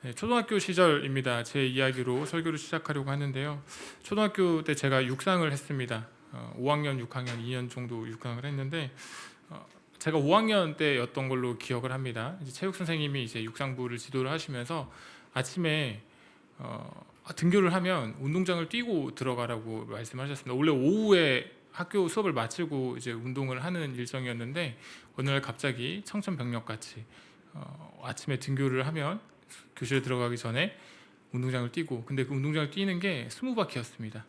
네, 초등학교 시절입니다. 제 이야기로 설교를 시작하려고 하는데요. 초등학교 때 제가 육상을 했습니다. 5학년, 6학년, 2년 정도 육상을 했는데 제가 5학년 때였던 걸로 기억을 합니다. 이제 체육 선생님이 이제 육상부를 지도를 하시면서 아침에 등교를 하면 운동장을 뛰고 들어가라고 말씀하셨습니다. 원래 오후에 학교 수업을 마치고 이제 운동을 하는 일정이었는데 어느 날 갑자기 청천벽력같이 아침에 등교를 하면 교실에 들어가기 전에 운동장을 뛰고, 근데 그 운동장을 뛰는 게 20바퀴였습니다.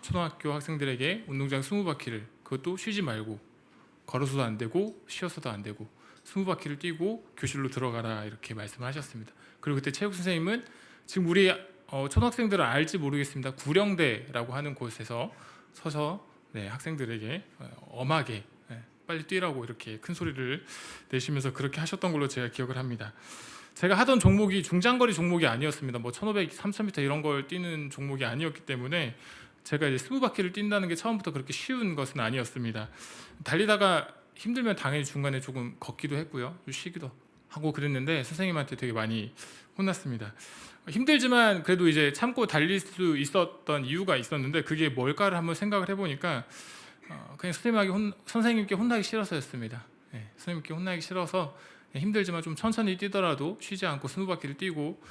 초등학교 학생들에게 운동장 20바퀴를, 그것도 쉬지 말고, 걸어서도 안 되고 쉬어서도 안 되고 20바퀴를 뛰고 교실로 들어가라, 이렇게 말씀을 하셨습니다. 그리고 그때 체육 선생님은 지금 우리 초등학생들은 알지 모르겠습니다. 구령대라고 하는 곳에서 서서 학생들에게 엄하게 빨리 뛰라고 이렇게 큰 소리를 내시면서 그렇게 하셨던 걸로 제가 기억을 합니다. 제가 하던 종목이 중장거리 종목이 아니었습니다. 뭐 1500, 3000m 이런 걸 뛰는 종목이 아니었기 때문에 제가 이제 20바퀴를 뛴다는 게 처음부터 그렇게 쉬운 것은 아니었습니다. 달리다가 힘들면 당연히 중간에 조금 걷기도 했고요, 쉬기도 하고 그랬는데 선생님한테 되게 많이 혼났습니다. 힘들지만 그래도 이제 참고 달릴 수 있었던 이유가 있었는데, 그게 뭘까를 한번 생각을 해보니까 그냥 선생님께 혼나기 싫어서였습니다. 선생님께 혼나기 싫어서 힘들지만 좀 천천히 뛰더라도 쉬지 않고 20바퀴를 뛰고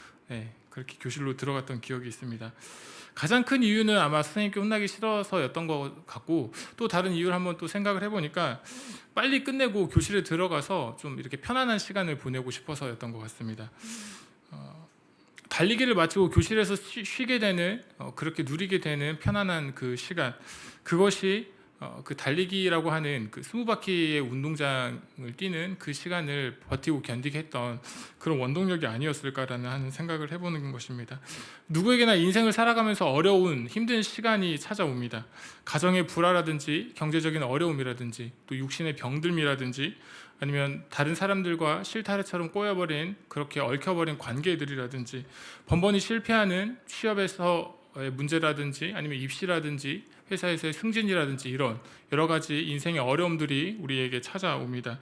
그렇게 교실로 들어갔던 기억이 있습니다. 가장 큰 이유는 아마 선생님께 혼나기 싫어서였던 것 같고, 또 다른 이유를 한번 또 생각을 해보니까 빨리 끝내고 교실에 들어가서 좀 이렇게 편안한 시간을 보내고 싶어서였던 것 같습니다. 달리기를 마치고 교실에서 쉬게 되는, 그렇게 누리게 되는 편안한 그 시간, 그것이 그 달리기라고 하는 그 20바퀴의 운동장을 뛰는 그 시간을 버티고 견디게 했던 그런 원동력이 아니었을까라는 하는 생각을 해보는 것입니다. 누구에게나 인생을 살아가면서 어려운 힘든 시간이 찾아옵니다. 가정의 불화라든지 경제적인 어려움이라든지 또 육신의 병듦이라든지 아니면 다른 사람들과 실타래처럼 꼬여버린, 그렇게 얽혀버린 관계들이라든지, 번번이 실패하는 취업에서의 문제라든지 아니면 입시라든지 회사에서의 승진이라든지 이런 여러 가지 인생의 어려움들이 우리에게 찾아옵니다.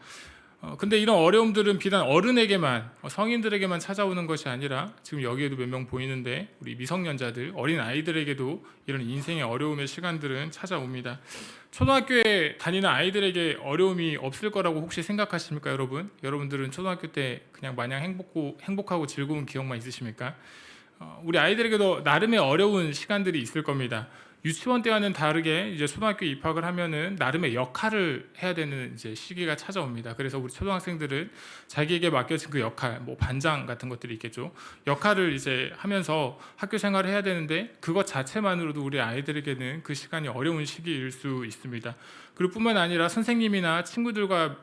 근데 이런 어려움들은 비단 어른에게만, 성인들에게만 찾아오는 것이 아니라 지금 여기에도 몇 명 보이는데 우리 미성년자들, 어린 아이들에게도 이런 인생의 어려움의 시간들은 찾아옵니다. 초등학교에 다니는 아이들에게 어려움이 없을 거라고 혹시 생각하십니까, 여러분? 여러분들은 초등학교 때 그냥 마냥 행복하고 즐거운 기억만 있으십니까? 우리 아이들에게도 나름의 어려운 시간들이 있을 겁니다. 유치원 때와는 다르게 이제 초등학교 입학을 하면은 나름의 역할을 해야 되는 이제 시기가 찾아옵니다. 그래서 우리 초등학생들은 자기에게 맡겨진 그 역할, 뭐 반장 같은 것들이 있겠죠. 역할을 이제 하면서 학교 생활을 해야 되는데, 그것 자체만으로도 우리 아이들에게는 그 시간이 어려운 시기일 수 있습니다. 그리고 뿐만 아니라 선생님이나 친구들과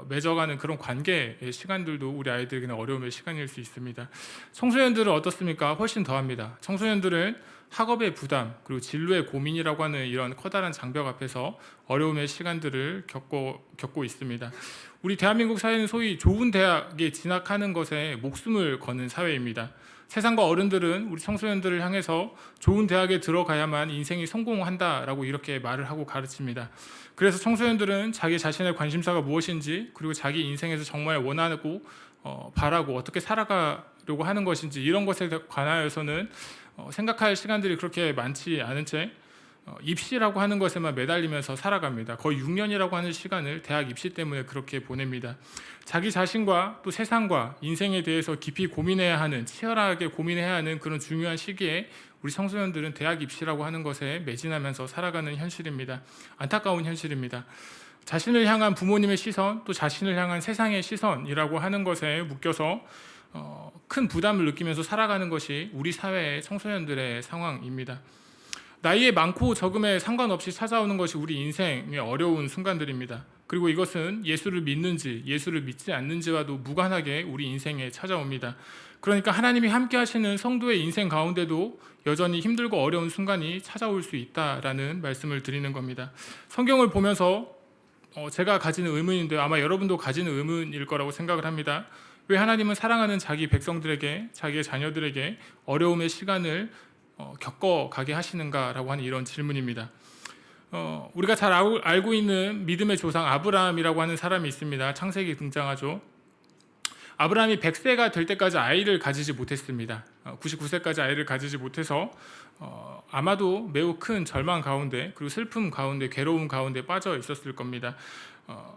맺어가는 그런 관계의 시간들도 우리 아이들에게는 어려움의 시간일 수 있습니다. 청소년들은 어떻습니까? 훨씬 더합니다. 청소년들은 학업의 부담, 그리고 진로의 고민이라고 하는 이런 커다란 장벽 앞에서 어려움의 시간들을 겪고 있습니다. 우리 대한민국 사회는 소위 좋은 대학에 진학하는 것에 목숨을 거는 사회입니다. 세상과 어른들은 우리 청소년들을 향해서 좋은 대학에 들어가야만 인생이 성공한다라고 이렇게 말을 하고 가르칩니다. 그래서 청소년들은 자기 자신의 관심사가 무엇인지, 그리고 자기 인생에서 정말 원하고 바라고 어떻게 살아가려고 하는 것인지, 이런 것에 관하여서는 생각할 시간들이 그렇게 많지 않은 채 입시라고 하는 것에만 매달리면서 살아갑니다. 거의 6년이라고 하는 시간을 대학 입시 때문에 그렇게 보냅니다. 자기 자신과 또 세상과 인생에 대해서 깊이 고민해야 하는, 치열하게 고민해야 하는 그런 중요한 시기에 우리 청소년들은 대학 입시라고 하는 것에 매진하면서 살아가는 현실입니다. 안타까운 현실입니다. 자신을 향한 부모님의 시선, 또 자신을 향한 세상의 시선이라고 하는 것에 묶여서 큰 부담을 느끼면서 살아가는 것이 우리 사회의 청소년들의 상황입니다. 나이에 많고 적음에 상관없이 찾아오는 것이 우리 인생의 어려운 순간들입니다. 그리고 이것은 예수를 믿는지 예수를 믿지 않는지와도 무관하게 우리 인생에 찾아옵니다. 그러니까 하나님이 함께 하시는 성도의 인생 가운데도 여전히 힘들고 어려운 순간이 찾아올 수 있다라는 말씀을 드리는 겁니다. 성경을 보면서 제가 가지는 의문인데 아마 여러분도 가지는 의문일 거라고 생각을 합니다. 왜 하나님은 사랑하는 자기 백성들에게, 자기의 자녀들에게 어려움의 시간을 겪어가게 하시는가라고 하는 이런 질문입니다. 우리가 잘 알고 있는 믿음의 조상 아브라함이라고 하는 사람이 있습니다. 창세기에 등장하죠. 아브라함이 100세가 될 때까지 아이를 가지지 못했습니다. 99세까지 아이를 가지지 못해서 아마도 매우 큰 절망 가운데, 그리고 슬픔 가운데, 괴로움 가운데 빠져 있었을 겁니다.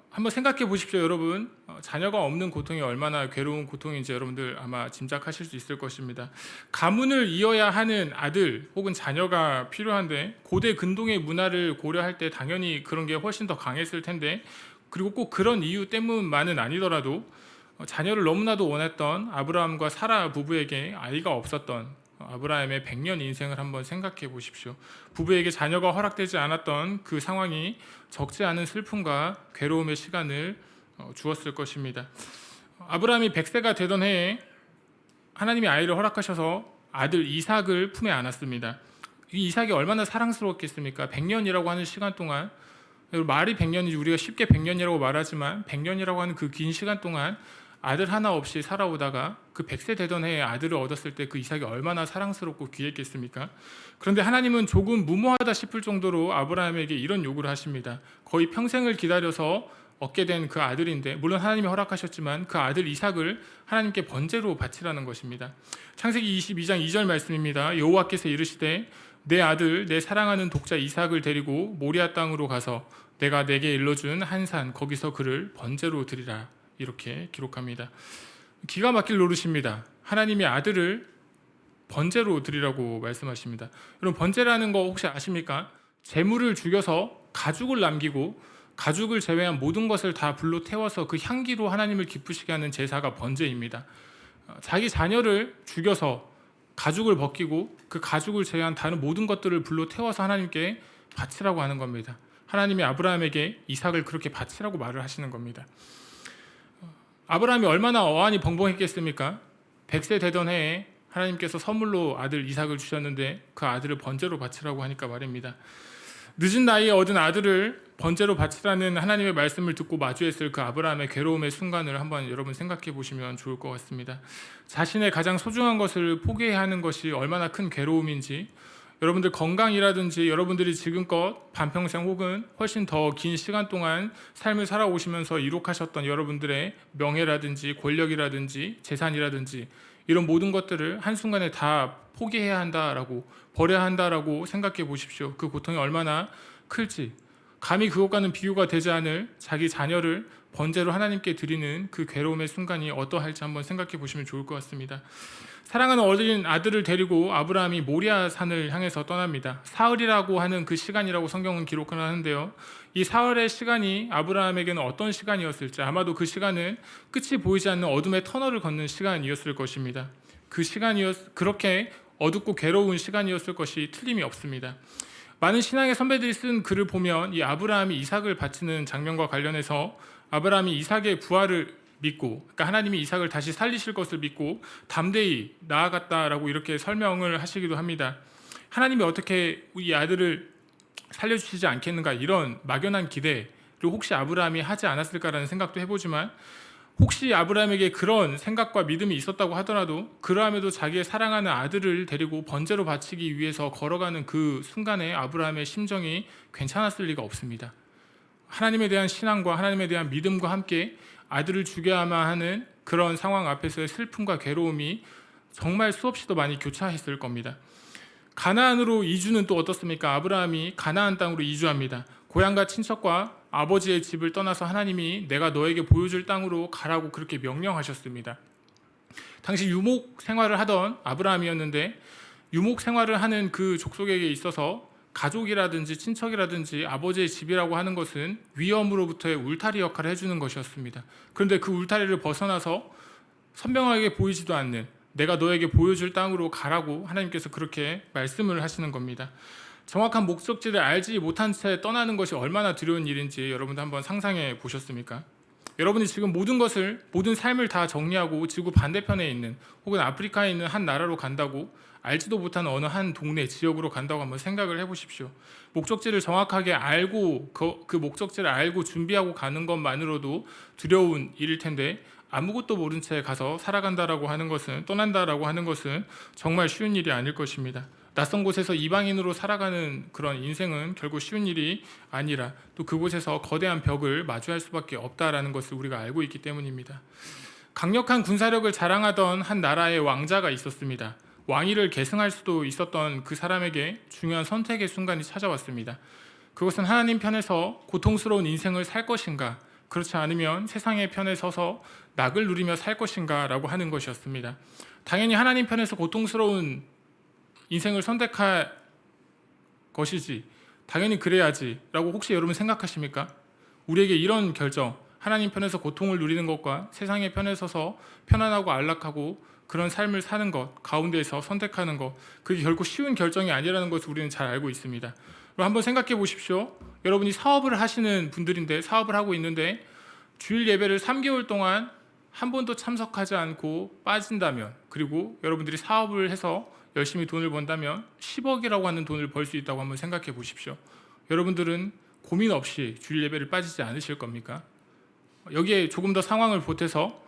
한번 생각해 보십시오, 여러분. 자녀가 없는 고통이 얼마나 괴로운 고통인지 여러분들 아마 짐작하실 수 있을 것입니다. 가문을 이어야 하는 아들 혹은 자녀가 필요한데, 고대 근동의 문화를 고려할 때 당연히 그런 게 훨씬 더 강했을 텐데, 그리고 꼭 그런 이유 때문만은 아니더라도 자녀를 너무나도 원했던 아브라함과 사라 부부에게 아이가 없었던 아브라함의 100년 인생을 한번 생각해 보십시오. 부부에게 자녀가 허락되지 않았던 그 상황이 적지 않은 슬픔과 괴로움의 시간을 주었을 것입니다. 아브라함이 100세가 되던 해에 하나님이 아이를 허락하셔서 아들 이삭을 품에 안았습니다. 이 이삭이 얼마나 사랑스러웠겠습니까? 100년이라고 하는 시간 동안, 말이 100년이지 우리가 쉽게 100년이라고 말하지만 100년이라고 하는 그 긴 시간 동안 아들 하나 없이 살아오다가 그 100세 되던 해에 아들을 얻었을 때 그 이삭이 얼마나 사랑스럽고 귀했겠습니까? 그런데 하나님은 조금 무모하다 싶을 정도로 아브라함에게 이런 요구를 하십니다. 거의 평생을 기다려서 얻게 된 그 아들인데, 물론 하나님이 허락하셨지만 그 아들 이삭을 하나님께 번제로 바치라는 것입니다. 창세기 22장 2절 말씀입니다. 여호와께서 이르시되 내 아들 내 사랑하는 독자 이삭을 데리고 모리아 땅으로 가서 내가 내게 일러준 한 산 거기서 그를 번제로 드리라. 이렇게 기록합니다. 기가 막힐 노릇입니다. 하나님이 아들을 번제로 드리라고 말씀하십니다. 여러분, 번제라는 거 혹시 아십니까? 제물을 죽여서 가죽을 남기고 가죽을 제외한 모든 것을 다 불로 태워서 그 향기로 하나님을 기쁘시게 하는 제사가 번제입니다. 자기 자녀를 죽여서 가죽을 벗기고 그 가죽을 제외한 다른 모든 것들을 불로 태워서 하나님께 바치라고 하는 겁니다. 하나님이 아브라함에게 이삭을 그렇게 바치라고 말을 하시는 겁니다. 아브라함이 얼마나 어안이 벙벙했겠습니까? 100세 되던 해에 하나님께서 선물로 아들 이삭을 주셨는데 그 아들을 번제로 바치라고 하니까 말입니다. 늦은 나이에 얻은 아들을 번제로 바치라는 하나님의 말씀을 듣고 마주했을 그 아브라함의 괴로움의 순간을 한번 여러분 생각해 보시면 좋을 것 같습니다. 자신의 가장 소중한 것을 포기해야 하는 것이 얼마나 큰 괴로움인지, 여러분들 건강이라든지 여러분들이 지금껏 반평생 혹은 훨씬 더 긴 시간 동안 삶을 살아오시면서 이룩하셨던 여러분들의 명예라든지 권력이라든지 재산이라든지 이런 모든 것들을 한순간에 다 포기해야 한다라고, 버려야 한다라고 생각해 보십시오. 그 고통이 얼마나 클지. 감히 그것과는 비교가 되지 않을 자기 자녀를 번제로 하나님께 드리는 그 괴로움의 순간이 어떠할지 한번 생각해 보시면 좋을 것 같습니다. 사랑하는 어린 아들을 데리고 아브라함이 모리아 산을 향해서 떠납니다. 사흘이라고 하는 그 시간이라고 성경은 기록을 하는데요. 이 사흘의 시간이 아브라함에게는 어떤 시간이었을지, 아마도 그 시간은 끝이 보이지 않는 어둠의 터널을 걷는 시간이었을 것입니다. 그렇게 어둡고 괴로운 시간이었을 것이 틀림이 없습니다. 많은 신앙의 선배들이 쓴 글을 보면 이 아브라함이 이삭을 바치는 장면과 관련해서 아브라함이 이삭의 부활을 믿고, 그러니까 하나님이 이삭을 다시 살리실 것을 믿고 담대히 나아갔다라고 이렇게 설명을 하시기도 합니다. 하나님이 어떻게 이 아들을 살려주시지 않겠는가, 이런 막연한 기대를 혹시 아브라함이 하지 않았을까라는 생각도 해보지만, 혹시 아브라함에게 그런 생각과 믿음이 있었다고 하더라도 그러함에도 자기의 사랑하는 아들을 데리고 번제로 바치기 위해서 걸어가는 그 순간에 아브라함의 심정이 괜찮았을 리가 없습니다. 하나님에 대한 신앙과 하나님에 대한 믿음과 함께 아들을 죽여야만 하는 그런 상황 앞에서의 슬픔과 괴로움이 정말 수없이도 많이 교차했을 겁니다. 가나안으로 이주는 또 어떻습니까? 아브라함이 가나안 땅으로 이주합니다. 고향과 친척과 아버지의 집을 떠나서 하나님이 내가 너에게 보여줄 땅으로 가라고 그렇게 명령하셨습니다. 당시 유목 생활을 하던 아브라함이었는데, 유목 생활을 하는 그 족속에게 있어서 가족이라든지 친척이라든지 아버지의 집이라고 하는 것은 위험으로부터의 울타리 역할을 해주는 것이었습니다. 그런데 그 울타리를 벗어나서 선명하게 보이지도 않는 내가 너에게 보여줄 땅으로 가라고 하나님께서 그렇게 말씀을 하시는 겁니다. 정확한 목적지를 알지 못한 채 떠나는 것이 얼마나 두려운 일인지 여러분도 한번 상상해 보셨습니까? 여러분이 지금 모든 삶을 다 정리하고 지구 반대편에 있는 혹은 아프리카에 있는 한 나라로 간다고, 알지도 못한 어느 한 동네, 지역으로 간다고 한번 생각을 해보십시오. 목적지를 정확하게 알고 그 목적지를 알고 준비하고 가는 것만으로도 두려운 일일 텐데, 아무것도 모른 채 가서 살아간다라고 하는 것은, 떠난다라고 하는 것은 정말 쉬운 일이 아닐 것입니다. 낯선 곳에서 이방인으로 살아가는 그런 인생은 결국 쉬운 일이 아니라 또 그곳에서 거대한 벽을 마주할 수밖에 없다라는 것을 우리가 알고 있기 때문입니다. 강력한 군사력을 자랑하던 한 나라의 왕자가 있었습니다. 왕위를 계승할 수도 있었던 그 사람에게 중요한 선택의 순간이 찾아왔습니다. 그것은 하나님 편에서 고통스러운 인생을 살 것인가, 그렇지 않으면 세상의 편에 서서 낙을 누리며 살 것인가 라고 하는 것이었습니다. 당연히 하나님 편에서 고통스러운 인생을 선택할 것이지, 당연히 그래야지 라고 혹시 여러분 생각하십니까? 우리에게 이런 결정, 하나님 편에서 고통을 누리는 것과 세상의 편에 서서 편안하고 안락하고 그런 삶을 사는 것 가운데에서 선택하는 것, 그게 결코 쉬운 결정이 아니라는 것을 우리는 잘 알고 있습니다. 한번 생각해 보십시오. 여러분이 사업을 하시는 분들인데, 사업을 하고 있는데 주일 예배를 3개월 동안 한 번도 참석하지 않고 빠진다면, 그리고 여러분들이 사업을 해서 열심히 돈을 번다면 10억이라고 하는 돈을 벌 수 있다고 한번 생각해 보십시오. 여러분들은 고민 없이 주일 예배를 빠지지 않으실 겁니까? 여기에 조금 더 상황을 보태서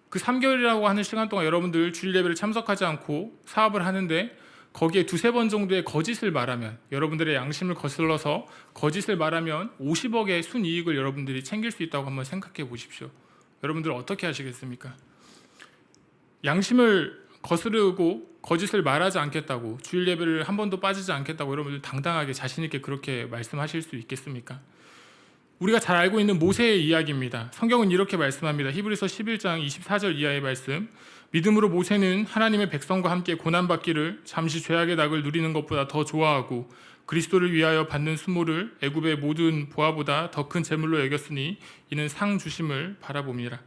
그 3개월이라고 하는 시간 동안 여러분들 주일 예배를 참석하지 않고 사업을 하는데 거기에 두세 번 정도의 거짓을 말하면, 여러분들의 양심을 거슬러서 거짓을 말하면 50억의 순이익을 여러분들이 챙길 수 있다고 한번 생각해 보십시오. 여러분들 어떻게 하시겠습니까? 양심을 거스르고 거짓을 말하지 않겠다고, 주일 예배를 한 번도 빠지지 않겠다고 여러분들 당당하게 자신 있게 그렇게 말씀하실 수 있겠습니까? 우리가 잘 알고 있는 모세의 이야기입니다. 성경은 이렇게 말씀합니다. 히브리서 11장 24절 이하의 말씀. 믿음으로 모세는 하나님의 백성과 함께 고난받기를 잠시 죄악의 낙을 누리는 것보다 더 좋아하고 그리스도를 위하여 받는 수모를 애굽의 모든 보화보다 더 큰 재물로 여겼으니 이는 상 주심을 바라봅니다.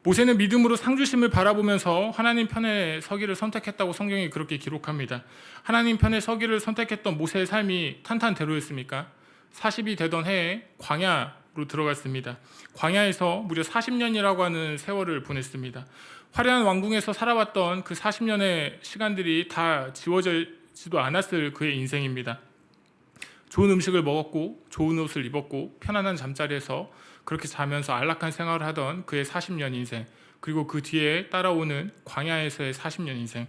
모세는 믿음으로 상 주심을 바라보면서 하나님 편에 서기를 선택했다고 성경이 그렇게 기록합니다. 하나님 편에 서기를 선택했던 모세의 삶이 탄탄대로였습니까? 40이 되던 해에 광야로 들어갔습니다. 광야에서 무려 40년이라고 하는 세월을 보냈습니다. 화려한 왕궁에서 살아왔던 그 40년의 시간들이 다 지워지지도 않았을 그의 인생입니다. 좋은 음식을 먹었고 좋은 옷을 입었고 편안한 잠자리에서 그렇게 자면서 안락한 생활을 하던 그의 40년 인생, 그리고 그 뒤에 따라오는 광야에서의 40년 인생,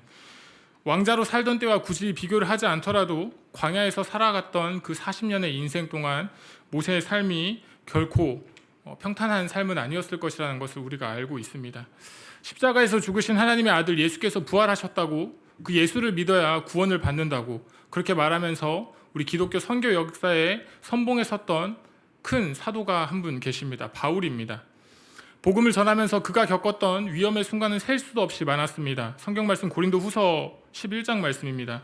왕자로 살던 때와 굳이 비교를 하지 않더라도 광야에서 살아갔던 그 40년의 인생 동안 모세의 삶이 결코 평탄한 삶은 아니었을 것이라는 것을 우리가 알고 있습니다. 십자가에서 죽으신 하나님의 아들 예수께서 부활하셨다고, 그 예수를 믿어야 구원을 받는다고 그렇게 말하면서 우리 기독교 선교 역사에 선봉에 섰던 큰 사도가 한 분 계십니다. 바울입니다. 복음을 전하면서 그가 겪었던 위험의 순간은 셀 수도 없이 많았습니다. 성경 말씀 고린도후서 11장 말씀입니다.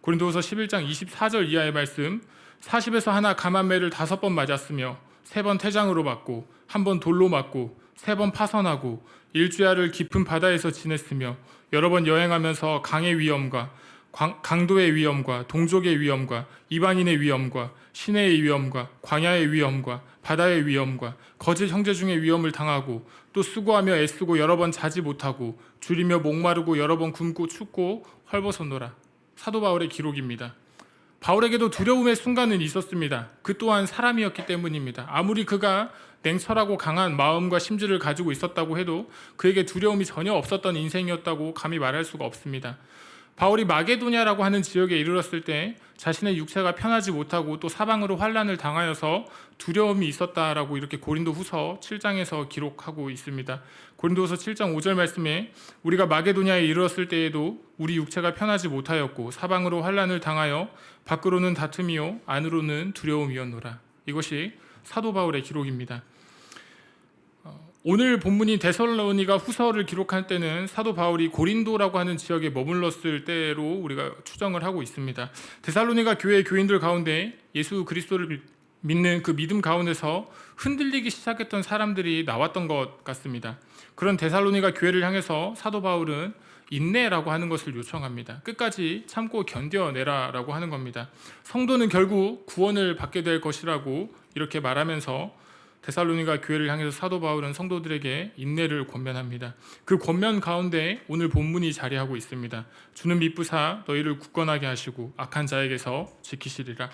고린도후서 11장 24절 이하의 말씀. 40에서 하나 감한 매를 5번 맞았으며 3번 태장으로 맞고 1번 돌로 맞고 3번 파선하고 일주야를 깊은 바다에서 지냈으며 여러 번 여행하면서 강의 위험과 강도의 위험과 동족의 위험과 이방인의 위험과 시내의 위험과 광야의 위험과 바다의 위험과 거짓 형제 중의 위험을 당하고 또 수고하며 애쓰고 여러 번 자지 못하고 줄이며 목마르고 여러 번 굶고 춥고 헐벗었노라. 사도 바울의 기록입니다. 바울에게도 두려움의 순간은 있었습니다. 그 또한 사람이었기 때문입니다. 아무리 그가 냉철하고 강한 마음과 심지를 가지고 있었다고 해도 그에게 두려움이 전혀 없었던 인생이었다고 감히 말할 수가 없습니다. 바울이 마게도냐라고 하는 지역에 이르렀을 때 자신의 육체가 편하지 못하고 또 사방으로 환난을 당하여서 두려움이 있었다라고 이렇게 고린도후서 7장에서 기록하고 있습니다. 고린도후서 7장 5절 말씀에 우리가 마게도냐에 이르렀을 때에도 우리 육체가 편하지 못하였고 사방으로 환난을 당하여 밖으로는 다툼이요 안으로는 두려움이었노라. 이것이 사도 바울의 기록입니다. 오늘 본문인 데살로니가 후서를 기록할 때는 사도 바울이 고린도라고 하는 지역에 머물렀을 때로 우리가 추정을 하고 있습니다. 데살로니가 교회의 교인들 가운데 예수 그리스도를 믿는 그 믿음 가운데서 흔들리기 시작했던 사람들이 나왔던 것 같습니다. 그런 데살로니가 교회를 향해서 사도 바울은 인내라고 하는 것을 요청합니다. 끝까지 참고 견뎌내라라고 하는 겁니다. 성도는 결국 구원을 받게 될 것이라고 이렇게 말하면서 데살로니가 교회를 향해서 사도 바울은 성도들에게 인내를 권면합니다. 그 권면 가운데 오늘 본문이 자리하고 있습니다. 주는 미쁘사 너희를 굳건하게 하시고 악한 자에게서 지키시리라.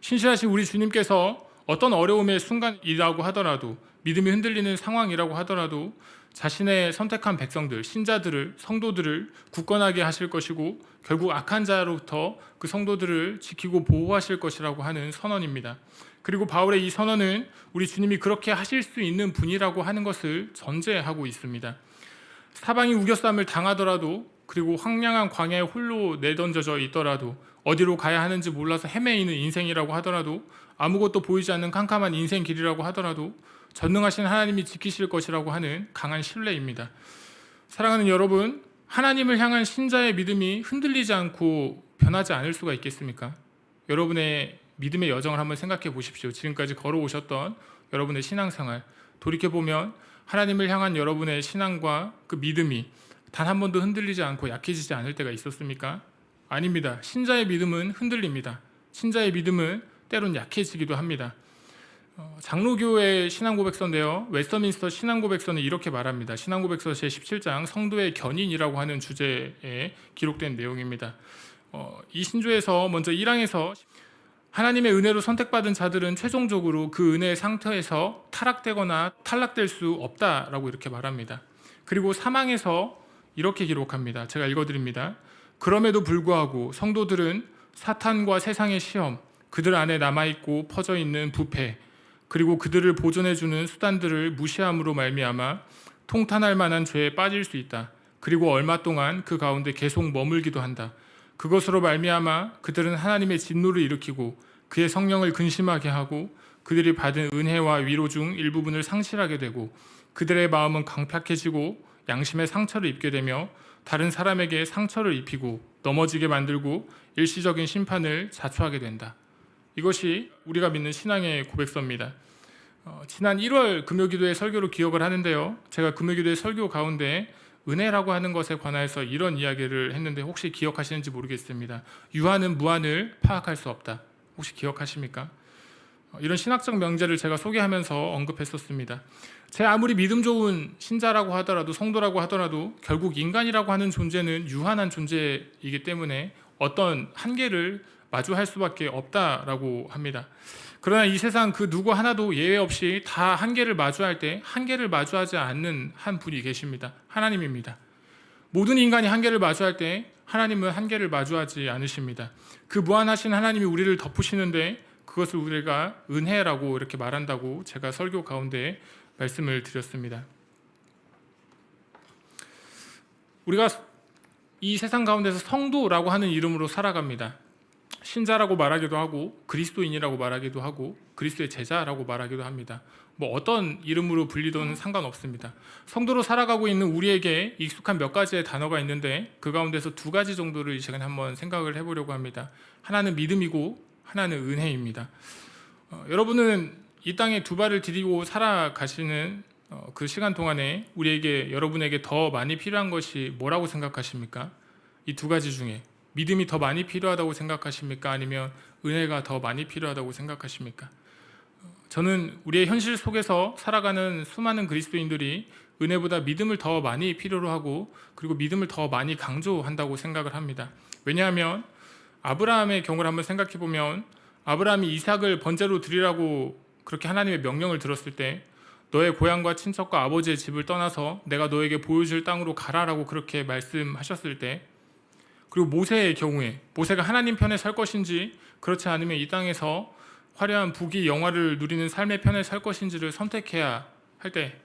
신실하신 우리 주님께서 어떤 어려움의 순간이라고 하더라도, 믿음이 흔들리는 상황이라고 하더라도 자신의 선택한 백성들, 신자들을, 성도들을 굳건하게 하실 것이고 결국 악한 자로부터 그 성도들을 지키고 보호하실 것이라고 하는 선언입니다. 그리고 바울의 이 선언은 우리 주님이 그렇게 하실 수 있는 분이라고 하는 것을 전제하고 있습니다. 사방이 우겨쌈을 당하더라도, 그리고 황량한 광야에 홀로 내던져져 있더라도, 어디로 가야 하는지 몰라서 헤매이는 인생이라고 하더라도, 아무것도 보이지 않는 캄캄한 인생 길이라고 하더라도 전능하신 하나님이 지키실 것이라고 하는 강한 신뢰입니다. 사랑하는 여러분, 하나님을 향한 신자의 믿음이 흔들리지 않고 변하지 않을 수가 있겠습니까? 여러분의 믿음의 여정을 한번 생각해 보십시오. 지금까지 걸어오셨던 여러분의 신앙생활, 돌이켜보면 하나님을 향한 여러분의 신앙과 그 믿음이 단 한 번도 흔들리지 않고 약해지지 않을 때가 있었습니까? 아닙니다. 신자의 믿음은 흔들립니다. 신자의 믿음은 때론 약해지기도 합니다. 장로교의 신앙고백서인데요, 웨스터민스터 신앙고백서는 이렇게 말합니다. 신앙고백서 제17장 성도의 견인이라고 하는 주제에 기록된 내용입니다. 이 신조에서 먼저 1항에서 하나님의 은혜로 선택받은 자들은 최종적으로 그 은혜의 상태에서 타락되거나 탈락될 수 없다라고 이렇게 말합니다. 그리고 3항에서 이렇게 기록합니다. 제가 읽어드립니다. 그럼에도 불구하고 성도들은 사탄과 세상의 시험, 그들 안에 남아있고 퍼져있는 부패, 그리고 그들을 보존해주는 수단들을 무시함으로 말미암아 통탄할 만한 죄에 빠질 수 있다. 그리고 얼마 동안 그 가운데 계속 머물기도 한다. 그것으로 말미암아 그들은 하나님의 진노를 일으키고 그의 성령을 근심하게 하고 그들이 받은 은혜와 위로 중 일부분을 상실하게 되고 그들의 마음은 강팍해지고 양심의 상처를 입게 되며 다른 사람에게 상처를 입히고 넘어지게 만들고 일시적인 심판을 자초하게 된다. 이것이 우리가 믿는 신앙의 고백서입니다. 지난 1월 금요기도의 설교로 기억을 하는데요, 제가 금요기도의 설교 가운데 은혜라고 하는 것에 관해서 이런 이야기를 했는데 혹시 기억하시는지 모르겠습니다. 유한은 무한을 파악할 수 없다. 혹시 기억하십니까? 이런 신학적 명제를 제가 소개하면서 언급했었습니다. 제 아무리 믿음 좋은 신자라고 하더라도, 성도라고 하더라도 결국 인간이라고 하는 존재는 유한한 존재이기 때문에 어떤 한계를 마주할 수밖에 없다라고 합니다. 그러나 이 세상 그 누구 하나도 예외 없이 다 한계를 마주할 때 한계를 마주하지 않는 한 분이 계십니다. 하나님입니다. 모든 인간이 한계를 마주할 때 하나님은 한계를 마주하지 않으십니다. 그 무한하신 하나님이 우리를 덮으시는데 그것을 우리가 은혜라고 이렇게 말한다고 제가 설교 가운데 말씀을 드렸습니다. 우리가 이 세상 가운데서 성도라고 하는 이름으로 살아갑니다. 신자라고 말하기도 하고 그리스도인이라고 말하기도 하고 그리스도의 제자라고 말하기도 합니다. 뭐 어떤 이름으로 불리든 상관없습니다. 성도로 살아가고 있는 우리에게 익숙한 몇 가지의 단어가 있는데 그 가운데서 2가지 정도를 이 시간에 한번 생각을 해보려고 합니다. 하나는 믿음이고 하나는 은혜입니다. 여러분은 이 땅에 2발을 디디고 살아가시는 그 시간 동안에 여러분에게 더 많이 필요한 것이 뭐라고 생각하십니까? 이 2가지 중에 믿음이 더 많이 필요하다고 생각하십니까? 아니면 은혜가 더 많이 필요하다고 생각하십니까? 저는 우리의 현실 속에서 살아가는 수많은 그리스도인들이 은혜보다 믿음을 더 많이 필요로 하고 그리고 믿음을 더 많이 강조한다고 생각을 합니다. 왜냐하면 아브라함의 경우를 한번 생각해 보면 아브라함이 이삭을 번제로 드리라고 그렇게 하나님의 명령을 들었을 때 너의 고향과 친척과 아버지의 집을 떠나서 내가 너에게 보여줄 땅으로 가라라고 그렇게 말씀하셨을 때, 그리고 모세의 경우에 모세가 하나님 편에 설 것인지 그렇지 않으면 이 땅에서 화려한 부귀 영화를 누리는 삶의 편에 설 것인지를 선택해야 할 때,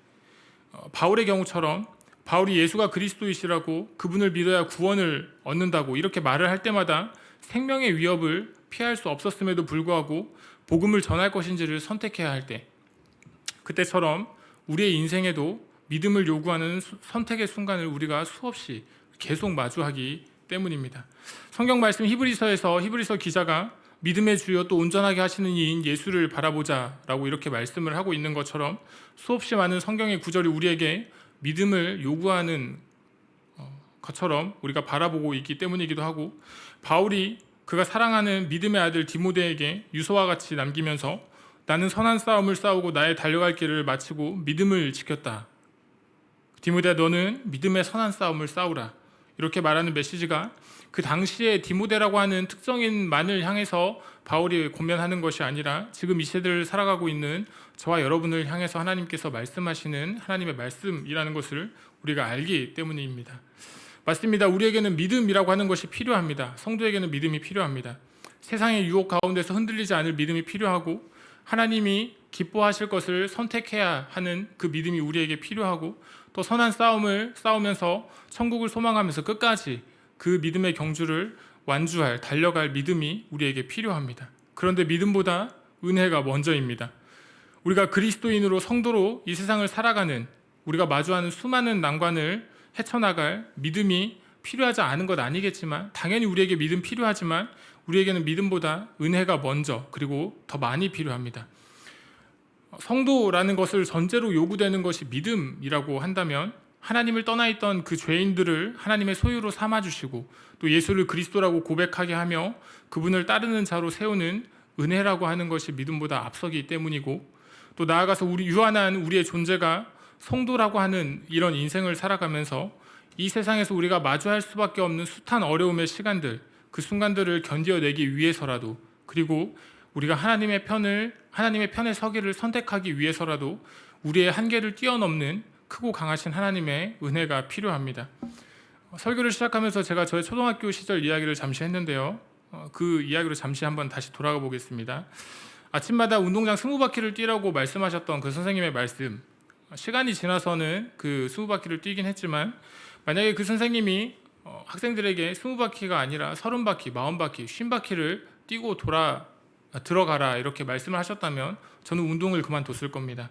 바울의 경우처럼 바울이 예수가 그리스도이시라고 그분을 믿어야 구원을 얻는다고 이렇게 말을 할 때마다 생명의 위협을 피할 수 없었음에도 불구하고 복음을 전할 것인지를 선택해야 할 때, 그때처럼 우리의 인생에도 믿음을 요구하는 선택의 순간을 우리가 수없이 계속 마주하기 때문입니다. 성경 말씀 히브리서 기자가 믿음의 주여 또 온전하게 하시는 이인 예수를 바라보자 라고 이렇게 말씀을 하고 있는 것처럼 수없이 많은 성경의 구절이 우리에게 믿음을 요구하는 것처럼 우리가 바라보고 있기 때문이기도 하고, 바울이 그가 사랑하는 믿음의 아들 디모데에게 유서와 같이 남기면서 나는 선한 싸움을 싸우고 나의 달려갈 길을 마치고 믿음을 지켰다. 디모데야, 너는 믿음의 선한 싸움을 싸우라. 이렇게 말하는 메시지가 그 당시에 디모데라고 하는 특정인만을 향해서 바울이 권면하는 것이 아니라 지금 이 세대를 살아가고 있는 저와 여러분을 향해서 하나님께서 말씀하시는 하나님의 말씀이라는 것을 우리가 알기 때문입니다. 맞습니다. 우리에게는 믿음이라고 하는 것이 필요합니다. 성도에게는 믿음이 필요합니다. 세상의 유혹 가운데서 흔들리지 않을 믿음이 필요하고 하나님이 기뻐하실 것을 선택해야 하는 그 믿음이 우리에게 필요하고, 또 선한 싸움을 싸우면서 천국을 소망하면서 끝까지 그 믿음의 경주를 완주할, 달려갈 믿음이 우리에게 필요합니다. 그런데 믿음보다 은혜가 먼저입니다. 우리가 그리스도인으로 성도로 이 세상을 살아가는, 우리가 마주하는 수많은 난관을 헤쳐나갈 믿음이 필요하지 않은 것 아니겠지만, 당연히 우리에게 믿음 필요하지만 우리에게는 믿음보다 은혜가 먼저, 그리고 더 많이 필요합니다. 성도라는 것을 전제로 요구되는 것이 믿음이라고 한다면, 하나님을 떠나 있던 그 죄인들을 하나님의 소유로 삼아주시고, 또 예수를 그리스도라고 고백하게 하며 그분을 따르는 자로 세우는 은혜라고 하는 것이 믿음보다 앞서기 때문이고, 또 나아가서 유한한 우리의 존재가 성도라고 하는 이런 인생을 살아가면서 이 세상에서 우리가 마주할 수밖에 없는 숱한 어려움의 시간들, 그 순간들을 견뎌내기 위해서라도, 그리고 우리가 하나님의 편에 서기를 선택하기 위해서라도 우리의 한계를 뛰어넘는 크고 강하신 하나님의 은혜가 필요합니다. 설교를 시작하면서 제가 저의 초등학교 시절 이야기를 잠시 했는데요. 그 이야기로 잠시 한번 다시 돌아가 보겠습니다. 아침마다 운동장 20바퀴를 뛰라고 말씀하셨던 그 선생님의 말씀, 시간이 지나서는 그 20바퀴를 뛰긴 했지만, 만약에 그 선생님이 학생들에게 20바퀴가 아니라 30바퀴, 40바퀴, 50바퀴를 뛰고 들어가라 이렇게 말씀을 하셨다면 저는 운동을 그만뒀을 겁니다.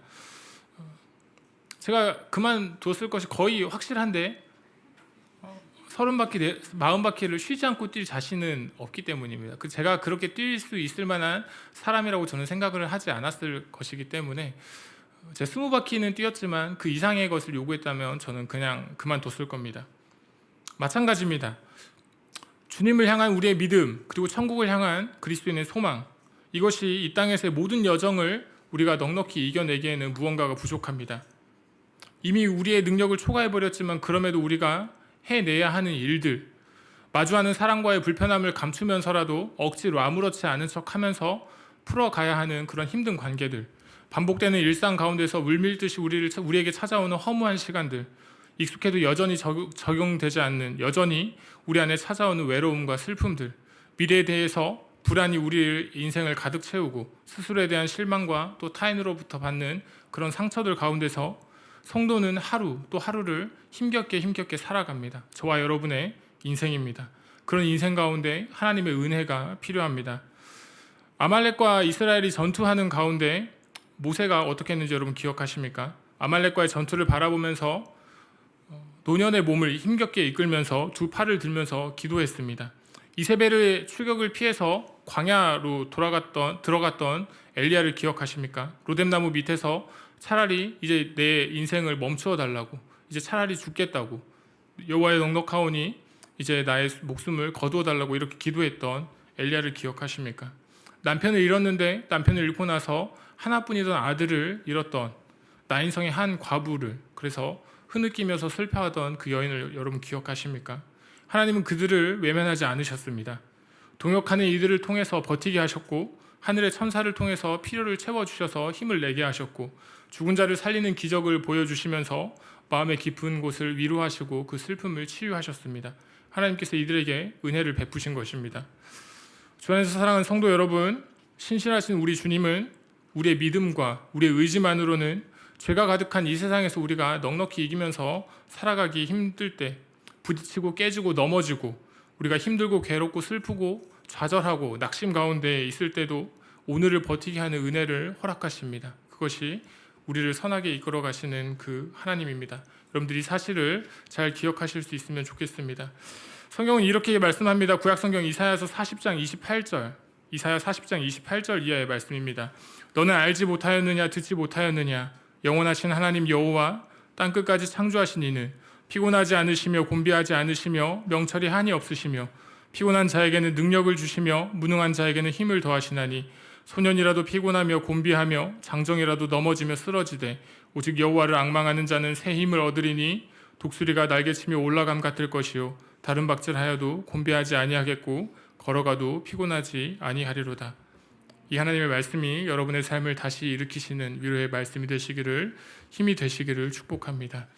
제가 그만뒀을 것이 거의 확실한데 30바퀴, 40바퀴를 쉬지 않고 뛸 자신은 없기 때문입니다. 제가 그렇게 뛸 수 있을 만한 사람이라고 저는 생각을 하지 않았을 것이기 때문에, 제가 20바퀴는 뛰었지만 그 이상의 것을 요구했다면 저는 그냥 그만뒀을 겁니다. 마찬가지입니다. 주님을 향한 우리의 믿음, 그리고 천국을 향한 그리스도인의 소망, 이것이 이 땅에서의 모든 여정을 우리가 넉넉히 이겨내기에는 무언가가 부족합니다. 이미 우리의 능력을 초과해버렸지만 그럼에도 우리가 해내야 하는 일들, 마주하는 사람과의 불편함을 감추면서라도 억지로 아무렇지 않은 척하면서 풀어가야 하는 그런 힘든 관계들, 반복되는 일상 가운데서 물밀듯이 우리에게 찾아오는 허무한 시간들, 익숙해도 여전히 적용되지 않는, 여전히 우리 안에 찾아오는 외로움과 슬픔들, 미래에 대해서 불안이 우리의 인생을 가득 채우고 스스로에 대한 실망과 또 타인으로부터 받는 그런 상처들 가운데서 성도는 하루 또 하루를 힘겹게 살아갑니다. 저와 여러분의 인생입니다. 그런 인생 가운데 하나님의 은혜가 필요합니다. 아말렉과 이스라엘이 전투하는 가운데 모세가 어떻게 했는지 여러분 기억하십니까? 아말렉과의 전투를 바라보면서 노년의 몸을 힘겹게 이끌면서 두 팔을 들면서 기도했습니다. 이세벨의 추격을 피해서 광야로 들어갔던 엘리야를 기억하십니까? 로뎀나무 밑에서 차라리 이제 내 인생을 멈추어 달라고, 이제 차라리 죽겠다고, 여호와의 넉넉하오니 이제 나의 목숨을 거두어 달라고 이렇게 기도했던 엘리야를 기억하십니까? 남편을 잃었는데 남편을 잃고 나서 하나뿐이던 아들을 잃었던 나인성의 한 과부를, 그래서 흐느끼면서 슬퍼하던 그 여인을 여러분 기억하십니까? 하나님은 그들을 외면하지 않으셨습니다. 동역하는 이들을 통해서 버티게 하셨고, 하늘의 천사를 통해서 필요를 채워주셔서 힘을 내게 하셨고, 죽은 자를 살리는 기적을 보여주시면서 마음의 깊은 곳을 위로하시고 그 슬픔을 치유하셨습니다. 하나님께서 이들에게 은혜를 베푸신 것입니다. 주 안에서 사랑하는 성도 여러분, 신실하신 우리 주님은 우리의 믿음과 우리의 의지만으로는 죄가 가득한 이 세상에서 우리가 넉넉히 이기면서 살아가기 힘들 때, 부딪히고 깨지고 넘어지고 우리가 힘들고 괴롭고 슬프고 좌절하고 낙심 가운데 있을 때도 오늘을 버티게 하는 은혜를 허락하십니다. 그것이 우리를 선하게 이끌어 가시는 그 하나님입니다. 여러분들이 사실을 잘 기억하실 수 있으면 좋겠습니다. 성경은 이렇게 말씀합니다. 구약성경 이사야서 40장 28절, 이사야 40장 28절 이하의 말씀입니다. 너는 알지 못하였느냐, 듣지 못하였느냐, 영원하신 하나님 여호와 땅끝까지 창조하신 이는 피곤하지 않으시며 곤비하지 않으시며 명철이 한이 없으시며 피곤한 자에게는 능력을 주시며 무능한 자에게는 힘을 더하시나니 소년이라도 피곤하며 곤비하며 장정이라도 넘어지며 쓰러지되 오직 여호와를 앙망하는 자는 새 힘을 얻으리니 독수리가 날개치며 올라감 같을 것이요 다른 박질하여도 곤비하지 아니하겠고 걸어가도 피곤하지 아니하리로다. 이 하나님의 말씀이 여러분의 삶을 다시 일으키시는 위로의 말씀이 되시기를, 힘이 되시기를 축복합니다.